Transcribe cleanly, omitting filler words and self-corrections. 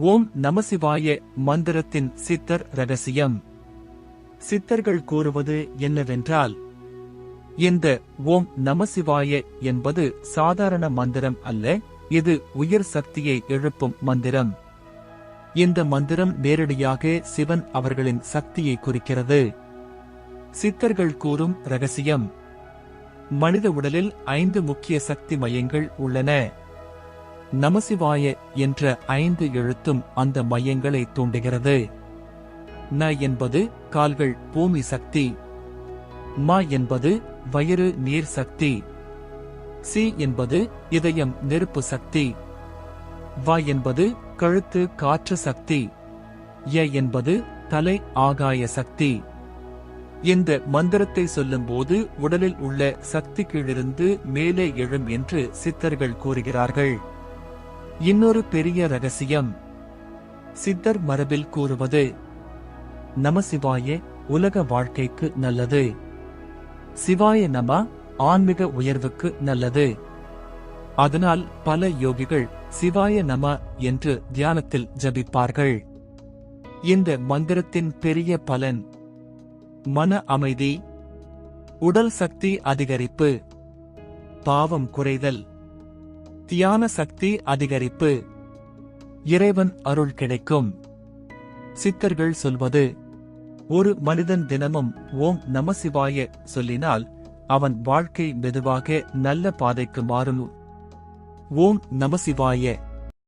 ஓம் நமசிவாய மந்திரத்தின் சித்தர் ரகசியம். சித்தர்கள் கூறுவது என்னவென்றால், இந்த ஓம் நமசிவாய என்பது சாதாரண மந்திரம் அல்ல, இது உயர் சக்தியை எழுப்பும் மந்திரம். இந்த மந்திரம் நேரடியாக சிவன் அவர்களின் சக்தியை குறிக்கிறது. சித்தர்கள் கூறும் ரகசியம்: மனித உடலில் 5 முக்கிய சக்தி மையங்கள் உள்ளன. நமசிவாய என்ற 5 எழுத்தும் அந்த மையங்களை தூண்டுகிறது. ந என்பது கால்கள் பூமி சக்தி, ம என்பது வயிறு நீர் சக்தி, சி என்பது இதயம் நெருப்பு சக்தி, வ என்பது கழுத்து காற்று சக்தி, ய என்பது தலை ஆகாய சக்தி. இந்த மந்திரத்தை சொல்லும்போது உடலில் உள்ள சக்தி கீழிருந்து மேலே எழும் என்று சித்தர்கள் கூறுகிறார்கள். இன்னொரு பெரிய ரகசியம், சித்தர் மரபில் கூறுவது: நமசிவாய உலக வாழ்க்கைக்கு நல்லது, சிவாய நம ஆன்மீக உயர்வுக்கு நல்லது. அதனால் பல யோகிகள் சிவாய நம என்று தியானத்தில் ஜபிப்பார்கள். இந்த மந்திரத்தின் பெரிய பலன்: மன அமைதி, உடல் சக்தி அதிகரிப்பு, பாவம் குறைதல், தியான சக்தி அதிகரிப்பு, இறைவன் அருள் கிடைக்கும். சித்தர்கள் சொல்வது: ஒரு மனிதன் தினமும் ஓம் நமசிவாய சொல்லினால் அவன் வாழ்க்கை மெதுவாக நல்ல பாதைக்கு மாறும். ஓம் நமசிவாய.